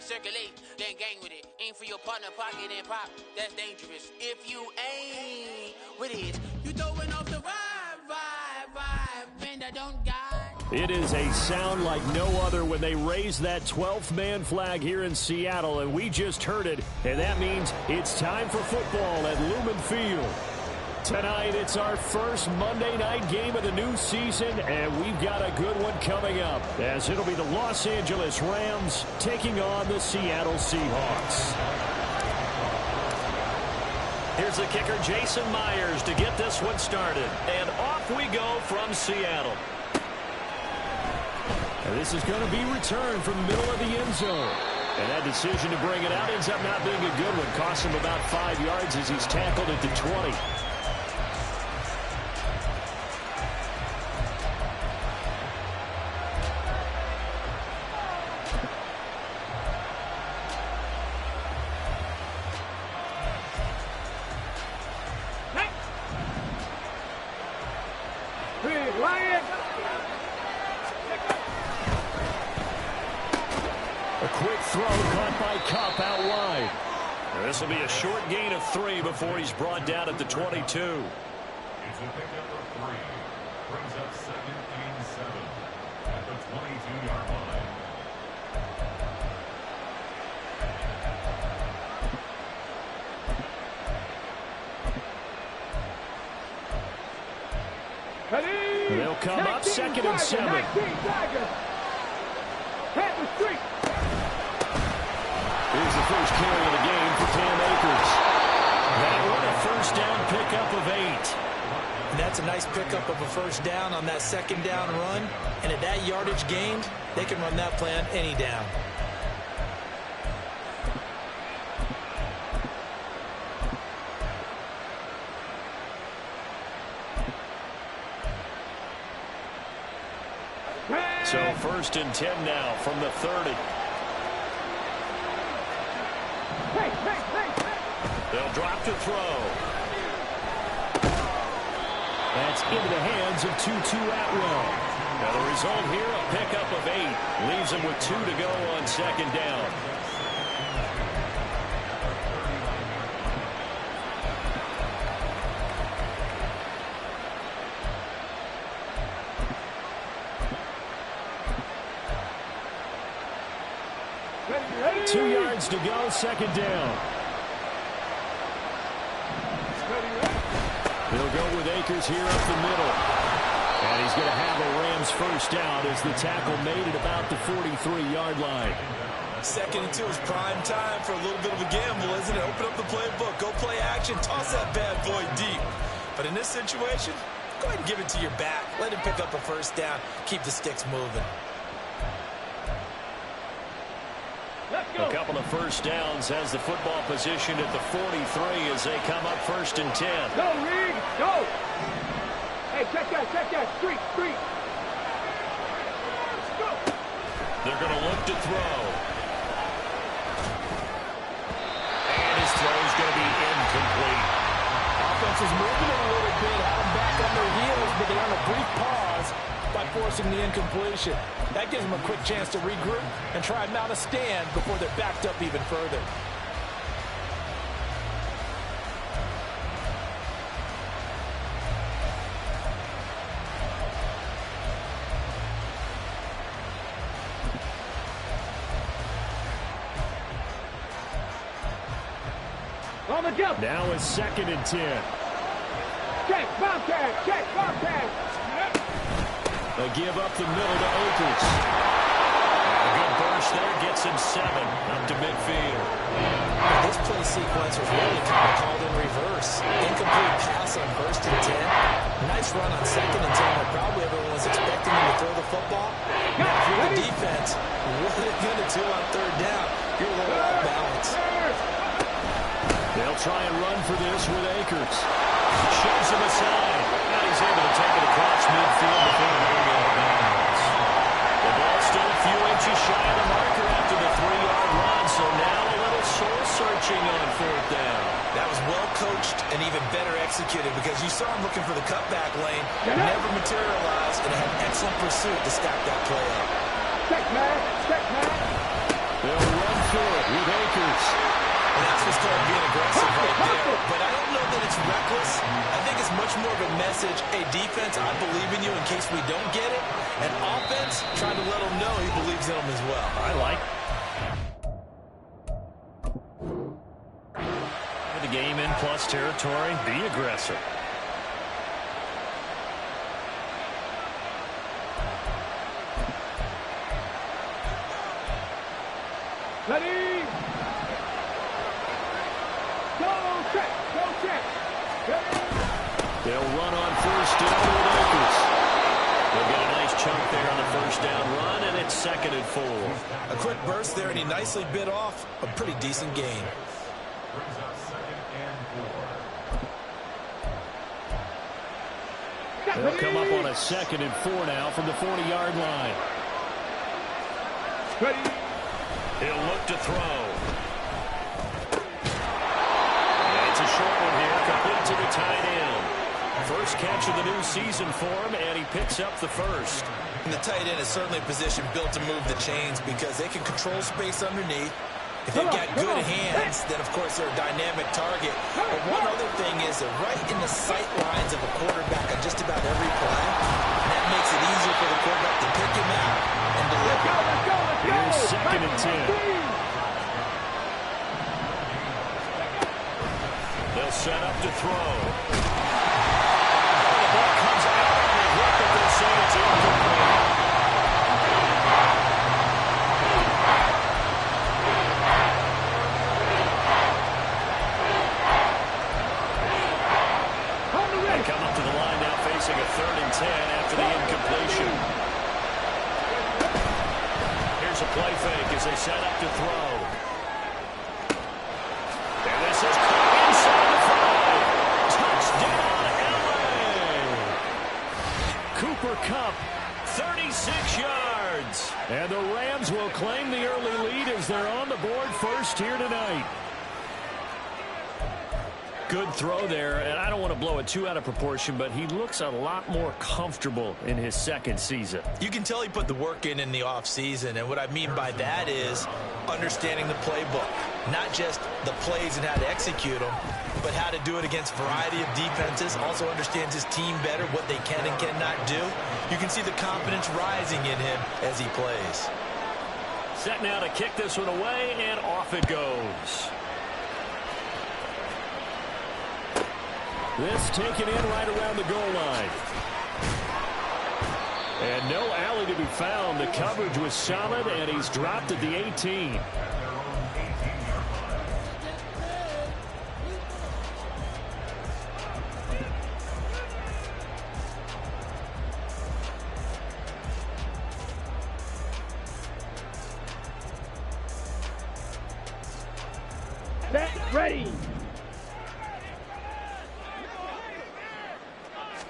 circulate, then gang with it. Aim for your partner, pocket and pop. That's dangerous. If you aim with it, you throwing off the vibe, and I don't guide. It is a sound like no other when they raise that 12th man flag here in Seattle, and we just heard it, and that means it's time for football at Lumen Field. Tonight, it's our first Monday night game of the new season, and we've got a good one coming up, as it'll be the Los Angeles Rams taking on the Seattle Seahawks. Here's the kicker, Jason Myers, to get this one started. And off we go from Seattle. And this is going to be returned from the middle of the end zone. And that decision to bring it out ends up not being a good one. Cost him about 5 yards as he's tackled at the 20. This will be a short gain of 3 before he's brought down at the 22. It's a pickup of 3. Brings up 2nd and 7 at the 22-yard line. They'll come up 2nd and 7. Here's the first carry of the game for Cam Akers. That one, a first down pickup of 8. And that's a nice pickup of a first down on that second down run. And at that yardage gained, they can run that play on any down. So 1st and 10 now from the 30. They'll drop to throw. That's into the hands of Tutu Atwell. Now the result here, a pickup of 8. Leaves him with 2 to go on 2nd down. Ready. 2 yards to go, 2nd down. He'll go with Akers here up the middle. And he's going to have a Rams first down as the tackle made at about the 43-yard line. 2nd and 2 is prime time for a little bit of a gamble, isn't it? Open up the playbook, go play action, toss that bad boy deep. But in this situation, go ahead and give it to your back. Let him pick up a first down, keep the sticks moving. A couple of first downs has the football position at the 43 as they come up 1st and 10. Go, Reed, go! Hey, check that, street. Let's go! They're going to look to throw. And his throw is going to be incomplete. Offense is moving it a little bit, out back on their heels, but they're on a brief pause by forcing the incompletion. That gives them a quick chance to regroup and try and mount a stand before they're backed up even further. On the jump. Now it's 2nd and 10. Check, Bobcat. They give up the middle to Akers. A good burst there gets him 7 up to midfield. This play sequence was really kind of called in reverse. Incomplete pass on 1st and 10. Nice run on 2nd and 10 where probably everyone was expecting him to throw the football. Now if you're the defense, what are you going to do on 3rd down? You're a little off balance. They'll try and run for this with Akers. Shoves him aside. And he's able to take it across midfield before going out of bounds. The ball still a few inches shy of the marker after the 3-yard run, so now a little soul-searching on 4th down. That was well coached and even better executed because you saw him looking for the cutback lane, never materialized, and had excellent pursuit to stack that play up. Check, man. They'll run for it with Akers. And that's what's called being aggressive right there. But I don't know that it's reckless. I think it's much more of a message. Hey, defense, I believe in you in case we don't get it. And offense, trying to let them know he believes in them as well. I like the game in plus territory. Be aggressive. Ready? Go check. Ready? They'll run on first down with Akers. They'll get a nice chunk there on the first down run, and it's 2nd and 4. A quick burst there, and he nicely bit off a pretty decent gain. Brings up 2nd and 4. They'll come up on a 2nd and 4 now from the 40-yard line. Ready? He'll look to throw. And it's a short one here, complete to the tight end. First catch of the new season for him, and he picks up the first. And the tight end is certainly a position built to move the chains because they can control space underneath. If they've got good hands, then, of course, they're a dynamic target. But one other thing is they're right in the sight lines of a quarterback on just about every play. And that makes it easier for the quarterback to pick him out and deliver. Here's 2nd and 10. They'll set up to throw. The ball comes out on the hip, but they'll say it's incomplete. They come up to the line now facing a 3rd and 10 after the incompletion. Here's a play fake as they set up to throw. And this is caught inside the 5. Touchdown, LA! Cooper Kupp, 36 yards. And the Rams will claim the early lead as they're on the board first here tonight. Good throw there, and I don't want to blow it too out of proportion, but he looks a lot more comfortable in his 2nd season. You can tell he put the work in the offseason, and what I mean by that is understanding the playbook. Not just the plays and how to execute them, but how to do it against a variety of defenses. Also understands his team better, what they can and cannot do. You can see the confidence rising in him as he plays. Set now to kick this one away, and off it goes. This taken in right around the goal line. And no alley to be found. The coverage was solid, and he's dropped at the 18. Set, ready.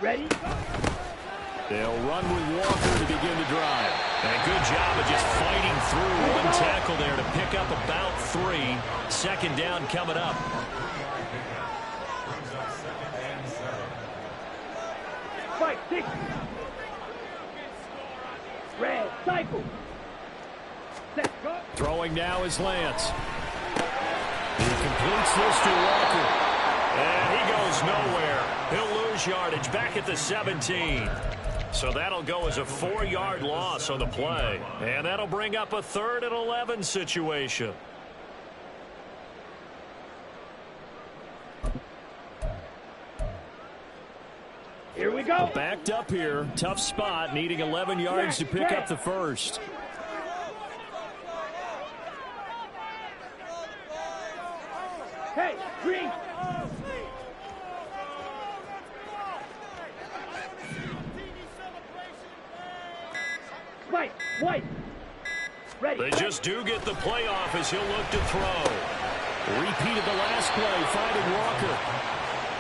Ready? They'll run with Walker to begin the drive. And a good job of just fighting through one tackle there to pick up about 3. 2nd down coming up. Fight, 6. Red, cycle. Set, go. Throwing now is Lance. He completes this to Walker. And he goes nowhere. He'll lose yardage back at the 17. So that'll go as a 4-yard loss on the play. And that'll bring up a 3rd and 11 situation. Here we go. Backed up here. Tough spot. Needing 11 yards to pick up the first. Hey, green. Spike, white. Ready. They just do get the playoff as he'll look to throw. Repeated the last play, finding Walker.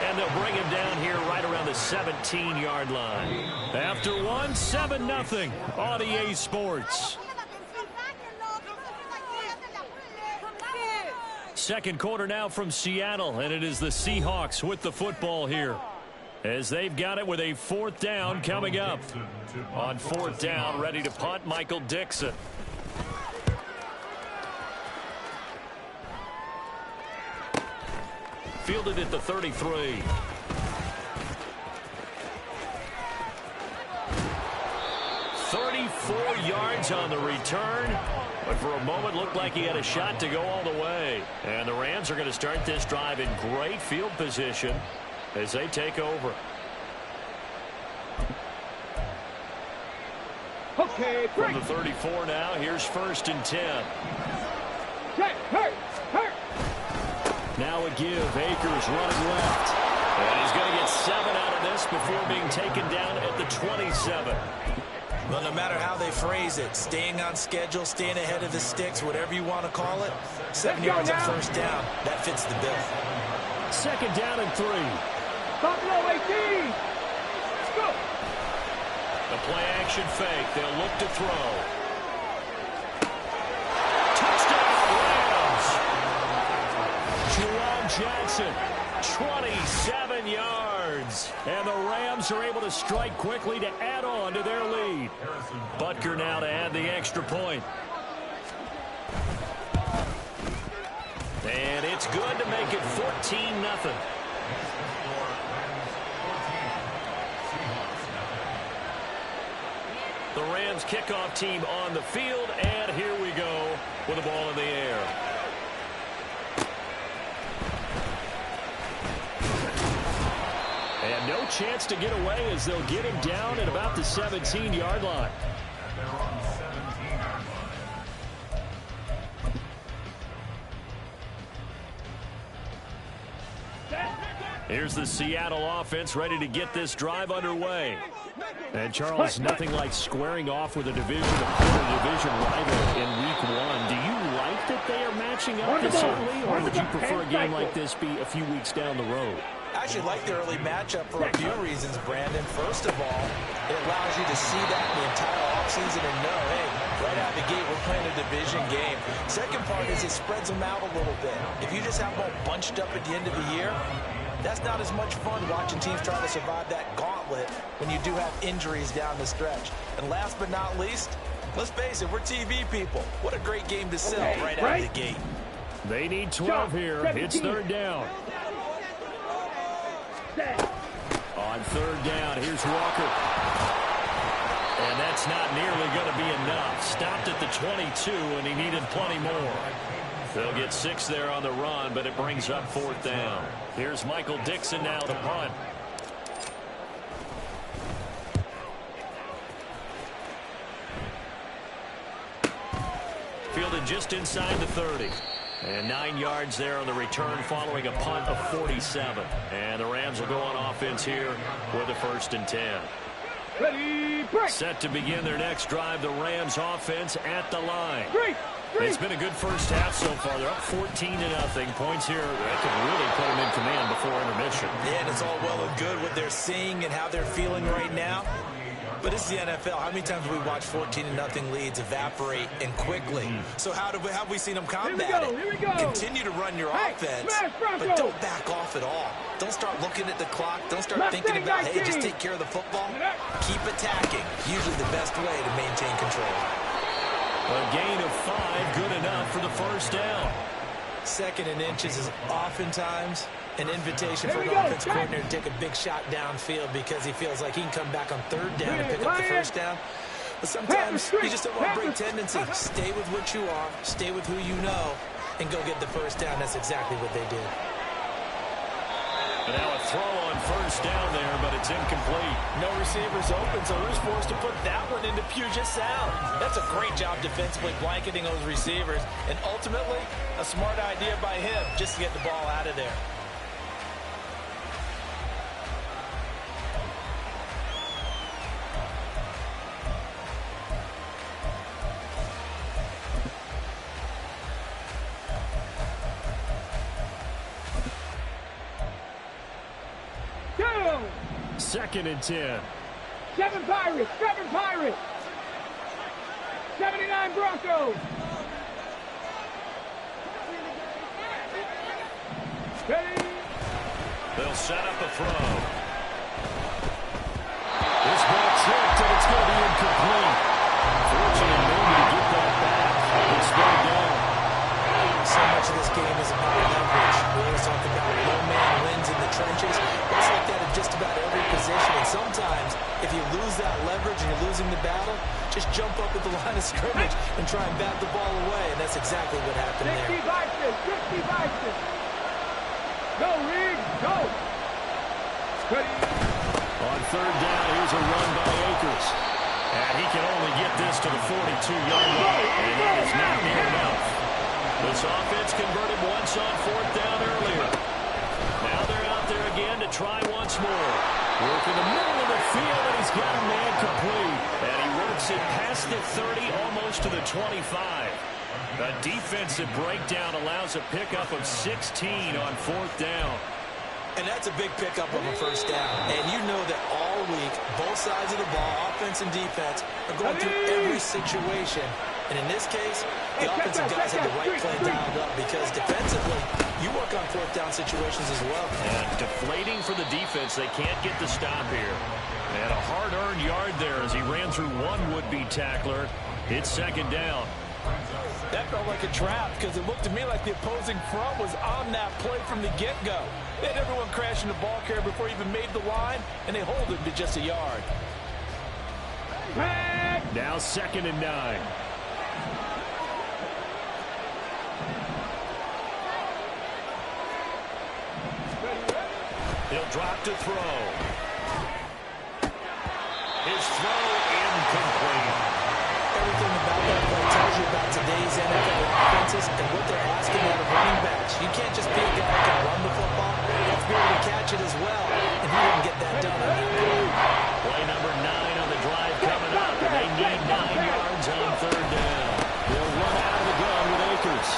And they'll bring him down here right around the 17-yard line. After one, 7-0 on EA Sports. Second quarter now from Seattle, and it is the Seahawks with the football here, as they've got it with a 4th down coming up. On 4th down, ready to punt, Michael Dixon. Fielded at the 33. Yards on the return, but for a moment looked like he had a shot to go all the way. And the Rams are going to start this drive in great field position as they take over. Okay, from the 34 now, here's 1st and 10. Now a give. Akers running left. And he's going to get 7 out of this before being taken down at the 27. Well, no matter how they phrase it, staying on schedule, staying ahead of the sticks, whatever you want to call it, 7 yards on 1st down, that fits the bill. 2nd down and 3. Buffalo 18. Let's go. The play action fake. They'll look to throw. Touchdown Rams. Jerome Johnson, 27 yards. And the Rams are able to strike quickly to add on to their lead. Butker now to add the extra point. And it's good to make it 14-0. The Rams kickoff team on the field, and here we go with the ball in the air. And no chance to get away as they'll get him down at about the 17-yard line. Here's the Seattle offense ready to get this drive underway. And, Charles, nothing like squaring off with a division rival in Week 1. Do you like that they are matching up this early, or would you prefer a game like this be a few weeks down the road? I actually like the early matchup for a few reasons, Brandon. First of all, it allows you to see that in the entire offseason and know, hey, right out of the gate, we're playing a division game. Second part is it spreads them out a little bit. If you just have them all bunched up at the end of the year, that's not as much fun watching teams try to survive that gauntlet when you do have injuries down the stretch. And last but not least, let's face it, we're TV people. What a great game to sell right out of the gate. They need 12 here. It's 3rd down. On 3rd down, here's Walker. And that's not nearly going to be enough. Stopped at the 22, and he needed plenty more. They'll get 6 there on the run, but it brings up 4th down. Here's Michael Dixon now to punt. Fielded just inside the 30. And 9 yards there on the return following a punt of 47. And the Rams will go on offense here with a 1st and 10. Ready, break. Set to begin their next drive, the Rams offense at the line. It's been a good first half so far. They're up 14-0. Points here that could really put them in command before intermission. Yeah, and it's all well and good what they're seeing and how they're feeling right now. But it's the NFL. How many times have we watched 14-0 leads evaporate and quickly? So how have we seen them combat it? Continue to run your offense, but don't back off at all. Don't start looking at the clock. Don't start thinking about, hey, just take care of the football. Keep attacking. Usually the best way to maintain control. A gain of 5, good enough for the 1st down. 2nd and inches is oftentimes an invitation for an offense coordinator to take a big shot downfield because he feels like he can come back on 3rd down and pick up the 1st down. But sometimes you just don't want to break tendency. Stay with what you are, stay with who you know, and go get the 1st down. That's exactly what they did. And now a throw on 1st down there, but it's incomplete. No receivers open, so who's forced to put that one into Puget Sound? That's a great job defensively blanketing those receivers, and ultimately, a smart idea by him just to get the ball out of there. Go. 2nd and 10. 7 Pirates. 79 Broncos. Ready. They'll set up a throw. This ball tripped, and it's going to be incomplete. Fortunate maybe to get that back. It's third down. So much much of this game is about leverage. We always talk about low man wins in the trenches. It's like that in just about every position. And sometimes, if you lose that leverage and you're losing the battle, just jump up at the line of scrimmage and try and bat the ball away. And that's exactly what happened there. 60 Bison. Go, Reed, go. On third down, here's a run by Akers. And he can only get this to the 42-yard line, and that is not near enough. This offense converted once on fourth down earlier. Now they're out there again to try once more. Work in the middle of the field, and he's got a man complete. And he works it past the 30, almost to the 25. A defensive breakdown allows a pickup of 16 on fourth down. And that's a big pickup on the first down. And you know that all week, both sides of the ball, offense and defense, are going through every situation. And in this case, the offensive guys have the right play dialed up because defensively, you work on fourth down situations as well. And deflating for the defense. They can't get the stop here. And a hard-earned yard there as he ran through one would-be tackler. It's second down. That felt like a trap because it looked to me like the opposing front was on that play from the get-go. They had everyone crashing the ball carrier before he even made the line, and they hold him to just a yard. Now 2nd and 9. He'll drop to throw. His throw incomplete. Everything about that play tells you about today's NFL offenses and what they're asking out of running backs. You can't just be a guy who can run the football. You have to be able to catch it as well, and he didn't get that done on that play. Play number 9 on the drive coming up, and they need 9 yards on third down. They'll run out of the gun with Akers.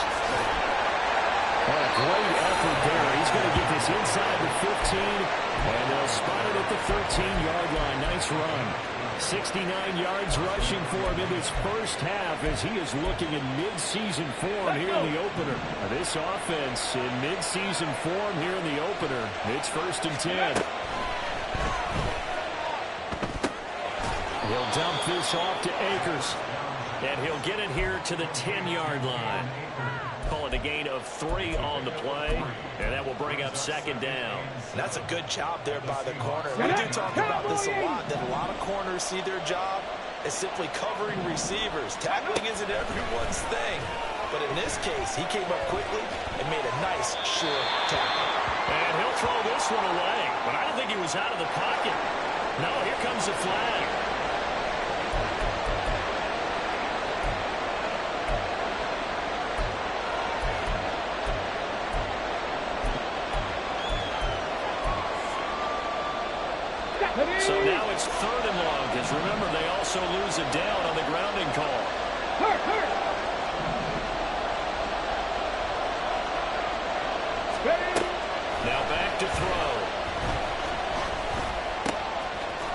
Oh, a great effort there. He's going to get this inside the 15, and they'll spot it at the 13-yard line. Nice run. 69 yards rushing for him in this first half as he is looking in mid-season form here in the opener. This offense in mid-season form here in the opener. It's 1st and 10. He'll dump this off to Akers. And he'll get it here to the 10-yard line. Call it a gain of 3 on the play. And that will bring up second down. And that's a good job there by the corner. We do talk about this a lot, that a lot of corners see their job as simply covering receivers. Tackling isn't everyone's thing. But in this case, he came up quickly and made a nice, sure tackle. And he'll throw this one away. But I don't think he was out of the pocket. No, here comes the flag. So now it's 3rd and long, because remember, they also lose a down on the grounding call. Now back to throw.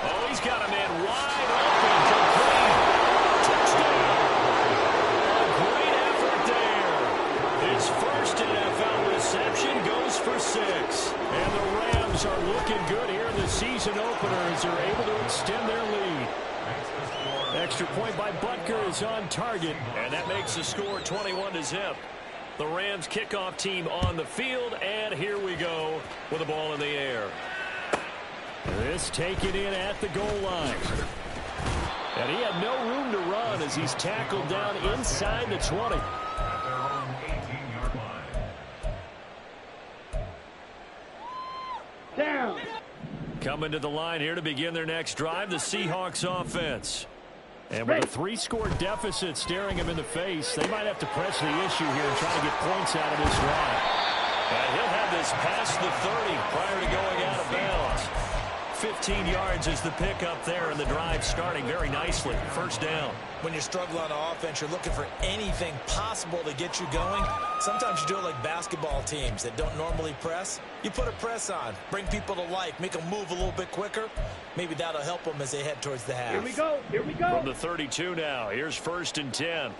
Oh, he's got a man wide open. Complete. Touchdown. A great effort there. His first NFL reception goes for 6. And the Rams are looking good here in the season opener as they're able to extend their lead. Extra point by Butker is on target, and that makes the score 21-0. The Rams kickoff team on the field, and here we go with the ball in the air. This taken in at the goal line. And he had no room to run as he's tackled down inside the 20. Down. Coming to the line here to begin their next drive, the Seahawks offense. And with a 3-score deficit staring him in the face, they might have to press the issue here and try to get points out of this drive. And he'll have this past the 30 prior to going out of bounds. 15 yards is the pickup there, and the drive starting very nicely. First down. When you're struggling on offense, you're looking for anything possible to get you going. Sometimes you do it like basketball teams that don't normally press. You put a press on, bring people to life, make them move a little bit quicker. Maybe that'll help them as they head towards the half. Here we go. Here we go. From the 32 now, here's 1st and 10.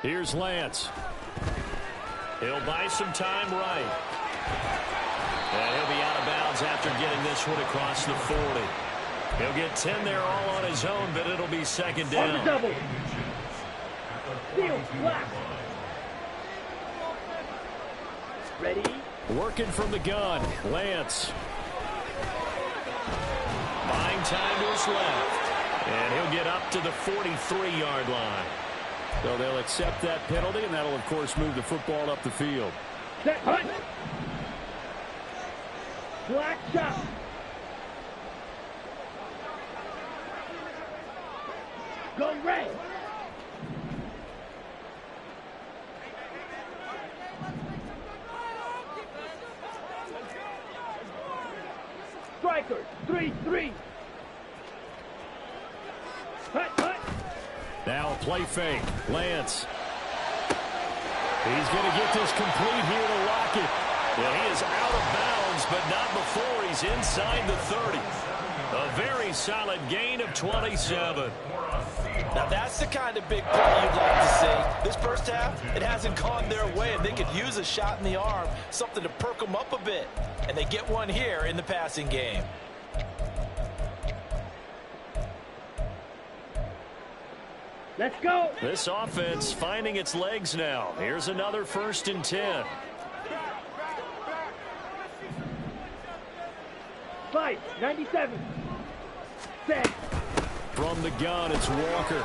Here's Lance. He'll buy some time right. And he'll be out of bounds after getting this one across the 40. He'll get 10 there all on his own, but it'll be second down. On the double. Steal, black. Ready? Working from the gun, Lance. Buying time to his left. And he'll get up to the 43-yard line. So they'll accept that penalty, and that'll, of course, move the football up the field. Set, hunt. Black shot. Go red. Strikers, 3-3. Hut, hut. Now a play fake. Lance. He's going to get this complete here to Lockett. Yeah, he is out of bounds, but not before he's inside the 30. A very solid gain of 27. Now that's the kind of big play you'd like to see. This first half, it hasn't gone their way, and they could use a shot in the arm, something to perk them up a bit. And they get one here in the passing game. Let's go. This offense finding its legs now. Here's another 1st and 10. 97. Set. From the gun, it's Walker.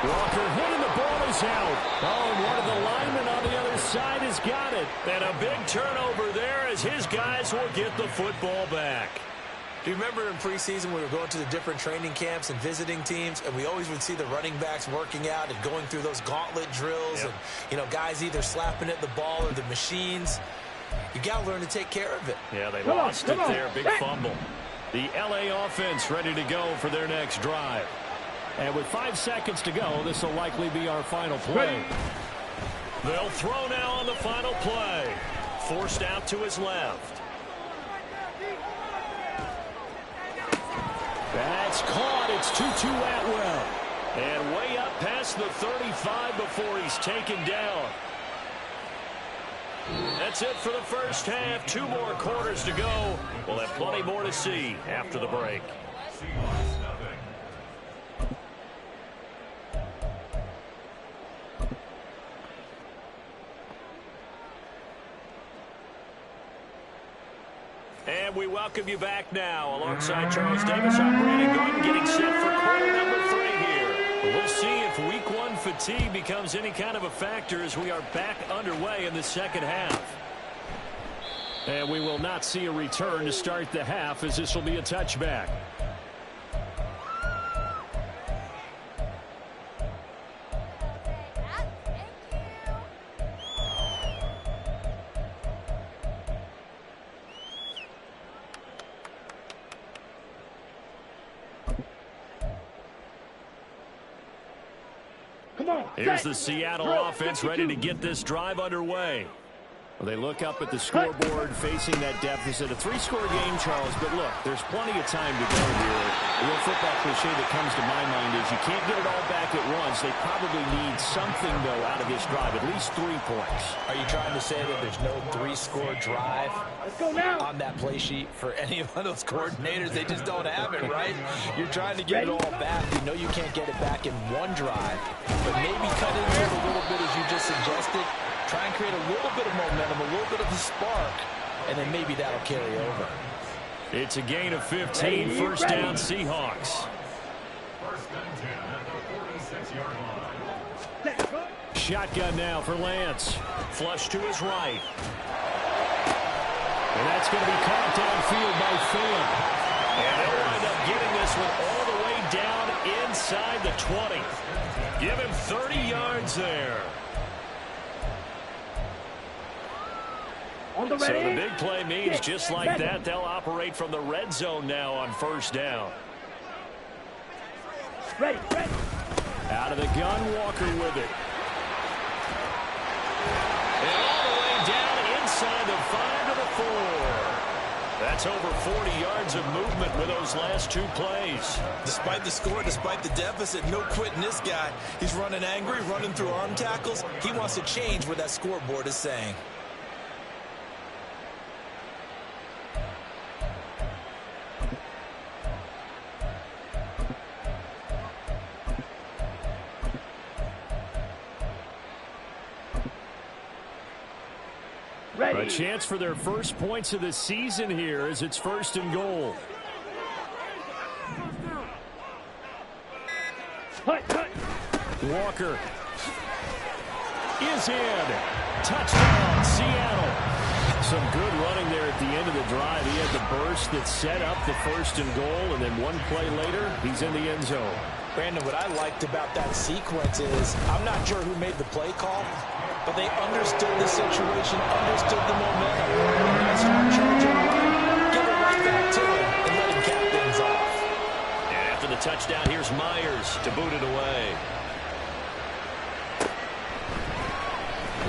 Walker hitting the ball is out. Oh, and one of the linemen on the other side has got it. And a big turnover there as his guys will get the football back. Do you remember in preseason we were going to the different training camps and visiting teams, and we always would see the running backs working out and going through those gauntlet drills, and, you know, guys either slapping at the ball or the machines. You got to learn to take care of it. Yeah, they lost it there. Big fumble. The LA offense ready to go for their next drive. And with 5 seconds to go, this will likely be our final play. They'll throw now on the final play. Forced out to his left. That's caught. It's Tutu Atwell. And way up past the 35 before he's taken down. That's it for the first half. 2 more quarters to go. We'll have plenty more to see after the break. And we welcome you back now. Alongside Charles Davis, I'm Brandon Gordon, getting set for quarter number 3 here. We'll see if week 1 fatigue becomes any kind of a factor as we are back underway in the second half. And we will not see a return to start the half, as this will be a touchback. Here's the Seattle offense ready to get this drive underway. Well, they look up at the scoreboard facing that deficit. A 3-score game, Charles, but look, there's plenty of time to go here. The real football cliche that comes to my mind is you can't get it all back at once. They probably need something, though, out of this drive, at least 3 points. Are you trying to say that there's no 3-score drive on that play sheet for any of those coordinators? They just don't have it, right? You're trying to get it all back. You know you can't get it back in one drive, but maybe cut into it a little bit, as you just suggested. Try and create a little bit of momentum, a little bit of a spark, and then maybe that'll carry over. It's a gain of 15, first down Seahawks. First and 10 at the 46-yard line. Shotgun now for Lance. Flush to his right. And that's going to be caught downfield by Phillip. And they'll wind up getting this one all the way down inside the 20. Give him 30 yards there. So the big play means just like that, they'll operate from the red zone now on first down. Ready. Out of the gun, Walker with it. And all the way down inside the 5 to the 4. That's over 40 yards of movement with those last 2 plays. Despite the score, despite the deficit, no quitting this guy. He's running angry, running through arm tackles. He wants to change what that scoreboard is saying. A chance for their first points of the season here as it's 1st and goal. Walker is in. Touchdown, Seattle. Some good running there at the end of the drive. He had the burst that set up the 1st and goal, and then one play later, he's in the end zone. Brandon, what I liked about that sequence is I'm not sure who made the play call, but they understood the situation, understood the momentum. Nice hard charge and run. Give it right back to him and let him cap things off. And after the touchdown, here's Myers to boot it away.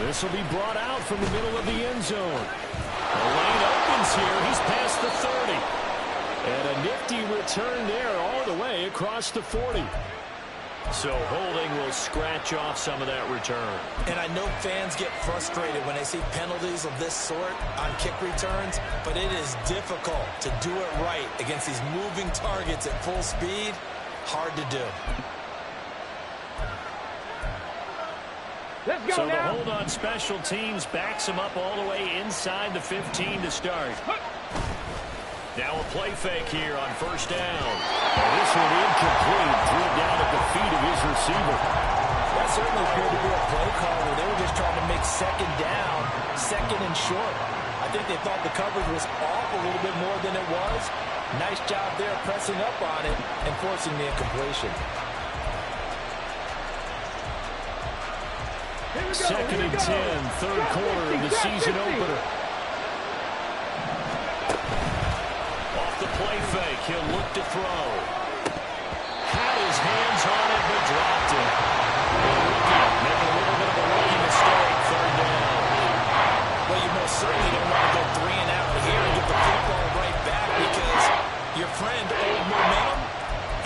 This will be brought out from the middle of the end zone. The lane opens here. He's past the 30. And a nifty return there all the way across the 40. So holding will scratch off some of that return. And I know fans get frustrated when they see penalties of this sort on kick returns, but it is difficult to do it right against these moving targets at full speed. Hard to do. Let's go so now. The hold on special teams backs him up all the way inside the 15 to start. Now a play fake here on 1st down. And this one incomplete. Threw it down at the feet of his receiver. That certainly appeared to be a play call where they were just trying to make 2nd down, 2nd and short. I think they thought the coverage was off a little bit more than it was. Nice job there pressing up on it and forcing the incompletion. 2nd and 10, 3rd quarter of the season opener. Off the play fake, he'll look to throw. Had his hands on it, but dropped it. Making a little bit of a rookie mistake, 3rd down. Well, you most certainly don't want to go 3 and out here and get the football right back because your friend, Old Momentum,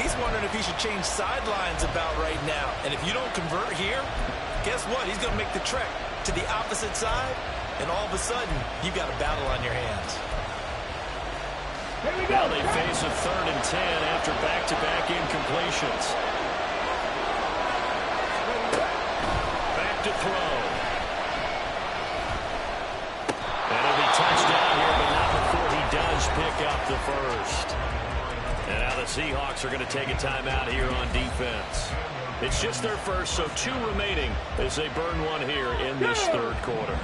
he's wondering if he should change sidelines about right now. And if you don't convert here, guess what? He's going to make the trek to the opposite side, and all of a sudden, you've got a battle on your hands. Now they face a 3rd and 10 after back-to-back incompletions. Back to throw. And it'll be touchdown here, but not before he does pick up the 1st. And now the Seahawks are going to take a timeout here on defense. It's just their 1st, so 2 remaining as they burn one here in this 3rd quarter.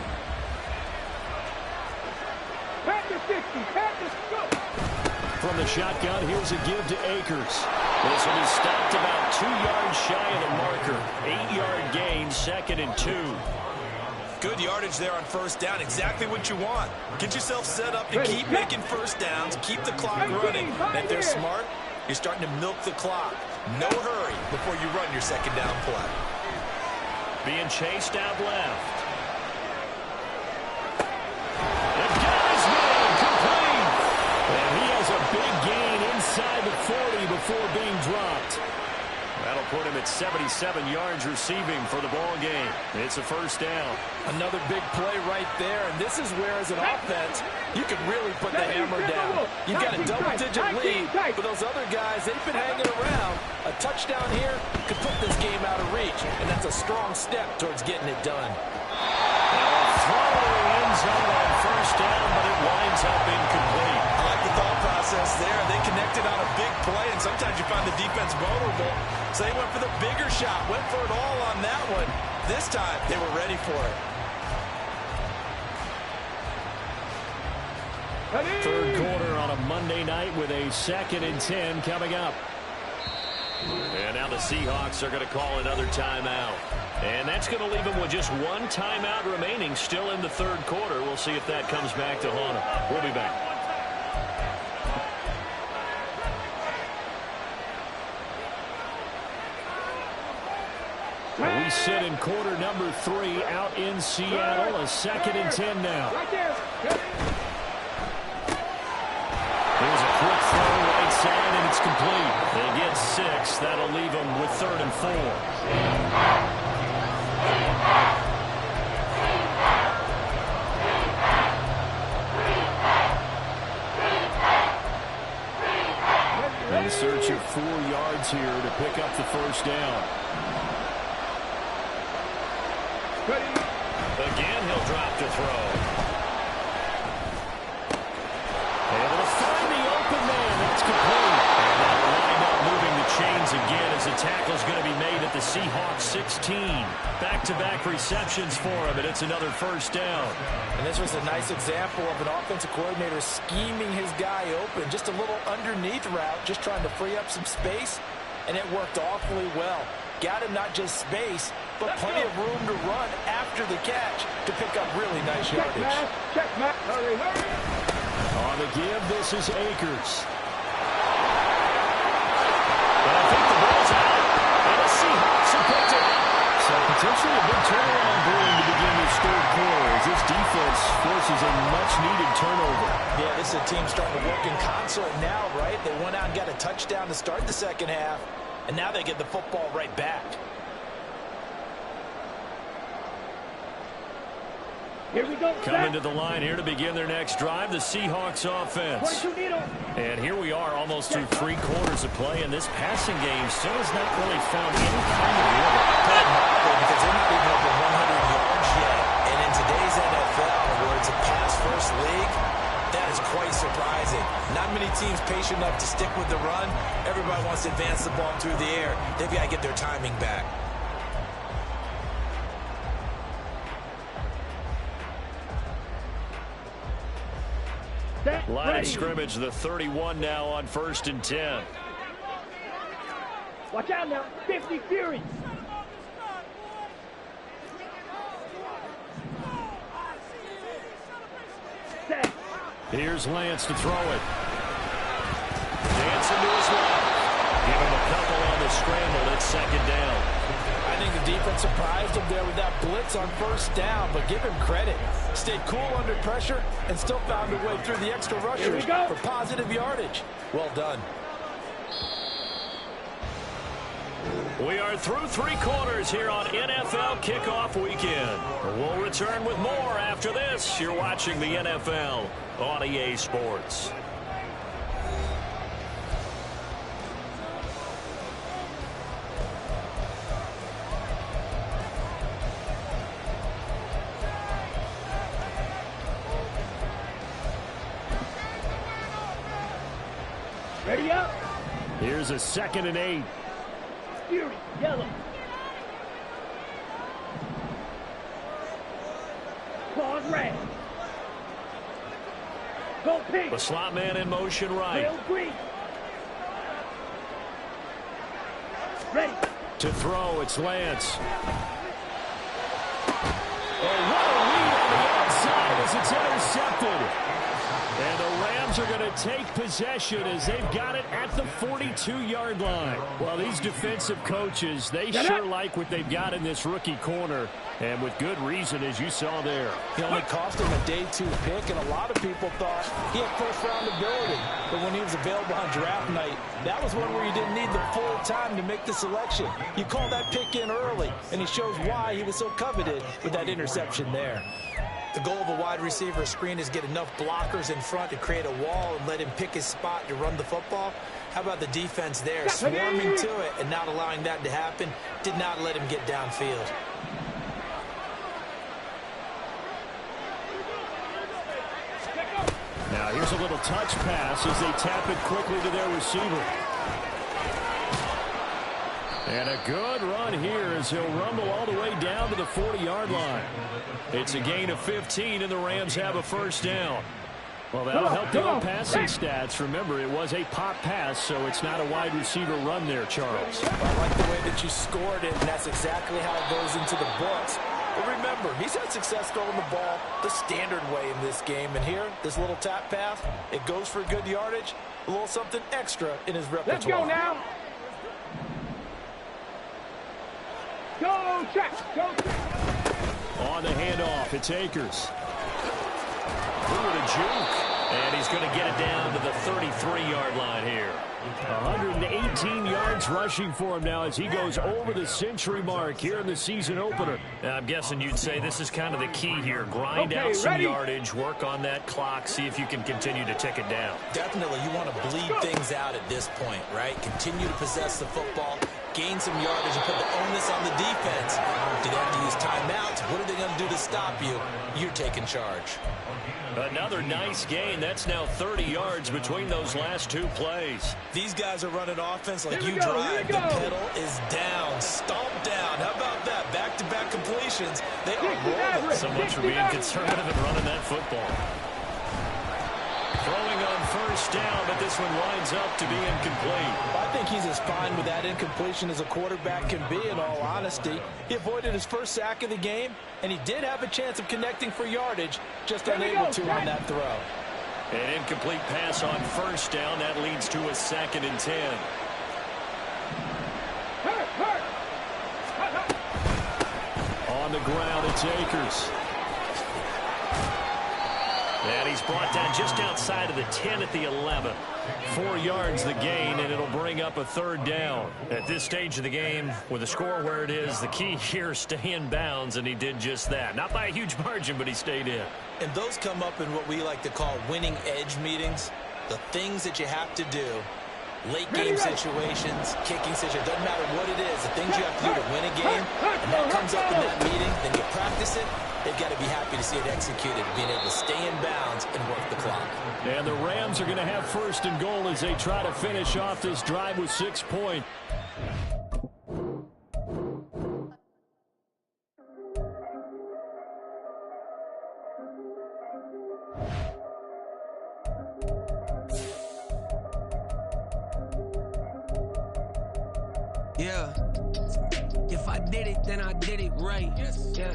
From the shotgun, here's a give to Akers. This will be stopped about 2 yards shy of the marker. 8-yard gain, 2nd and 2. Good yardage there on 1st down. Exactly what you want. Get yourself set up to keep making 1st downs, keep the clock running. And if they're smart, you're starting to milk the clock. No hurry before you run your 2nd down play. Being chased out left. The guy's man, complete. And he has a big gain inside the 40 before being dropped. That'll put him at 77 yards receiving for the ball game. It's a 1st down. Another big play right there, and this is where, as an offense, you can really put the hammer down. You've got a double-digit lead, but those other guys, they've been hanging around. A touchdown here could put this game out of reach, and that's a strong step towards getting it done. Throw to the end zone on 1st down, but it winds up incomplete. I like the thought process there. They connected on a big play, and sometimes you find the defense vulnerable. So they went for the bigger shot, went for it all on that one. This time, they were ready for it. 3rd quarter on a Monday night with a 2nd and 10 coming up. And now the Seahawks are going to call another timeout. And that's going to leave them with just 1 timeout remaining still in the 3rd quarter. We'll see if that comes back to haunt them. We'll be back. We sit in quarter number 3 out in Seattle. A 2nd and 10 now. Right there. There's a quick throw right side, and it's complete. They get 6. That'll leave them with 3rd and 4. In search of 4 yards here to pick up the 1st down. Again, he'll drop to throw. tackle's going to be made at the Seahawks 16. Back-to-back receptions for him, and it's another first down. And this was a nice example of an offensive coordinator scheming his guy open. Just a little underneath route, just trying to free up some space, and it worked awfully well. Got him not just space, but plenty of room to run after the catch to pick up really nice yardage. Check, Matt. Hurry, hurry. On the give, this is Akers. And I think the ball's out, and the Seahawks have picked it up. So potentially a big turnaround brewing to begin this third quarter as this defense forces a much-needed turnover. Yeah, this is a team starting to work in concert now, right? They went out and got a touchdown to start the second half, and now they get the football right back. Here we go. Coming to the line here to begin their next drive, the Seahawks offense. And here we are almost through 3 quarters of play, and this passing game still has not really found any kind of rhythm. Because they're not even over 100 yards yet. And in today's NFL, where it's a pass-first league, that is quite surprising. Not many teams patient enough to stick with the run. Everybody wants to advance the ball through the air. They've got to get their timing back. Line of scrimmage, the 31 now on 1st and 10. Watch out now. 50 Fury. Set. Here's Lance to throw it. Dancing to his left. Give him a couple on the scramble. It's 2nd down. I think the defense surprised him there with that blitz on 1st down, but give him credit. Stayed cool under pressure and still found a way through the extra rushers for positive yardage. Well done. We are through 3 quarters here on NFL Kickoff Weekend. We'll return with more after this. You're watching the NFL on EA Sports. Ready up. Here's a 2nd and 8. Fury, yellow. Claws red. Go pink. The slot man in motion right. Rail green. Ready. To throw, it's Lance. Oh, what a lead on the outside as it's intercepted. And the Rams are going to take possession as they've got it at the 42-yard line. Well, these defensive coaches, they sure like what they've got in this rookie corner, and with good reason, as you saw there. He only cost him a day 2 pick, and a lot of people thought he had first-round ability. But when he was available on draft night, that was one where you didn't need the full time to make the selection. You call that pick in early, and he shows why he was so coveted with that interception there. The goal of a wide receiver screen is get enough blockers in front to create a wall and let him pick his spot to run the football. How about the defense there, swarming to it and not allowing that to happen? Did not let him get downfield. Now here's a little touch pass as they tap it quickly to their receiver. And a good run here as he'll rumble all the way down to the 40-yard line. It's a gain of 15, and the Rams have a first down. Well, that'll help the old passing stats. Remember, it was a pop pass, so it's not a wide receiver run there, Charles. I like the way that you scored it, and that's exactly how it goes into the books. But remember, he's had success throwing the ball the standard way in this game. And here, this little tap pass, it goes for good yardage, a little something extra in his repertoire. Let's go now. Go check. Go check. On the handoff, it's Akers. Ooh, the juke. And he's going to get it down to the 33-yard line here. 118 yards rushing for him now as he goes over the century mark here in the season opener. I'm guessing you'd say this is kind of the key here. Grind out some yardage, work on that clock, see if you can continue to tick it down. Definitely, you want to bleed things out at this point, right? Continue to possess the football, gain some yardage, and put the onus on the defense. Do they have to use timeouts? What are they going to do to stop you? You're taking charge. Another nice gain. That's now 30 yards between those last two plays. These guys are running offense like you drive. The pedal is down, stomped down. How about that? Back-to-back completions. They are rolling. So much for being conservative and running that football. Throwing on first down, but this one winds up to be incomplete. I think he's as fine with that incompletion as a quarterback can be, in all honesty. He avoided his first sack of the game, and he did have a chance of connecting for yardage, just unable to on that throw. An incomplete pass on first down. That leads to a 2nd and 10. On the ground, it's Akers. And he's brought down just outside of the 10 at the 11. 4 yards the gain, and it'll bring up a 3rd down. At this stage of the game, with the score where it is, the key here, stay in bounds, and he did just that. Not by a huge margin, but he stayed in. And those come up in what we like to call winning edge meetings. The things that you have to do. Late game situations, kicking situations, doesn't matter what it is. The things you have to do to win a game, and that comes up in that meeting, then you practice it. They've got to be happy to see it executed, being able to stay in bounds and work the clock. And the Rams are going to have 1st and goal as they try to finish off this drive with 6 points. Yeah. If I did it, then I did it right. Yes. Yeah.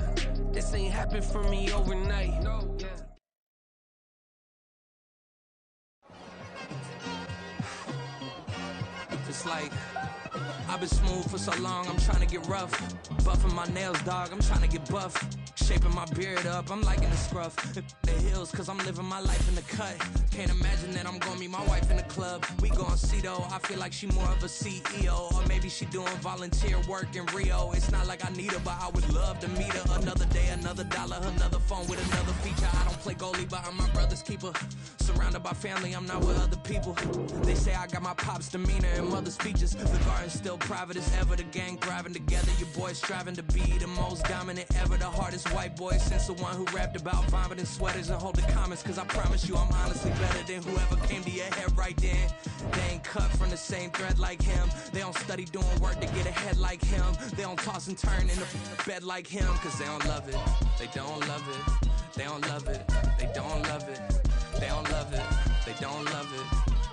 This ain't happened for me overnight. No. Yeah. It's like I've been smooth for so long, I'm trying to get rough. Buffing my nails, dog, I'm trying to get buff. Shaping my beard up, I'm liking the scruff. The hills, cause I'm living my life in the cut. Can't imagine that I'm gonna meet my wife in the club. We gon' see though, I feel like she more of a CEO. Or maybe she doing volunteer work in Rio. It's not like I need her, but I would love to meet her. Another day, another dollar, another phone with another feature. I don't play goalie, but I'm my brother's keeper. Surrounded by family, I'm not with other people. They say I got my pop's demeanor and mother's features. The garden's still private as ever, the gang thriving together. Your boys striving to be the most dominant ever. The hardest white boy since the one who rapped about vomiting sweaters and holding comments. Cause I promise you I'm honestly better than whoever came to your head right then. They ain't cut from the same thread like him. They don't study doing work to get ahead like him. They don't toss and turn in the bed like him. Cause they don't love it, they don't love it. They don't love it, they don't love it. They don't love it, they don't love it.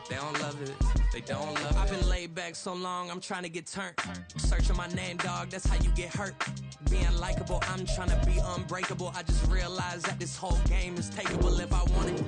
They don't love it, they don't love it. I've been laid back so long, I'm trying to get turned. Searching my name, dog, that's how you get hurt. Being likable, I'm trying to be unbreakable. I just realized that this whole game is takeable if I want it.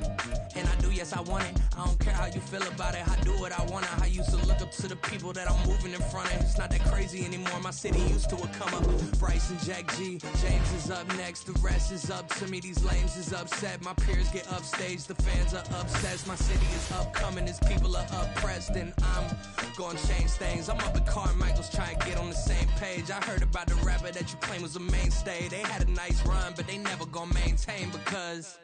And I do, yes, I want it. I don't care how you feel about it, I do what I want it. I used to look up to the people that I'm moving in front of. It's not that crazy anymore, my city used to a come up. Bryce and Jack G, James is up next, the rest is up to me. These lames is upset, my peers get upstaged, the fans are obsessed. My city is upcoming, this people are oppressed, and I'm gonna change things. I'm up at Carmichael's trying to get on the same page. I heard about the rapper that you claim was a mainstay. They had a nice run, but they never gonna maintain because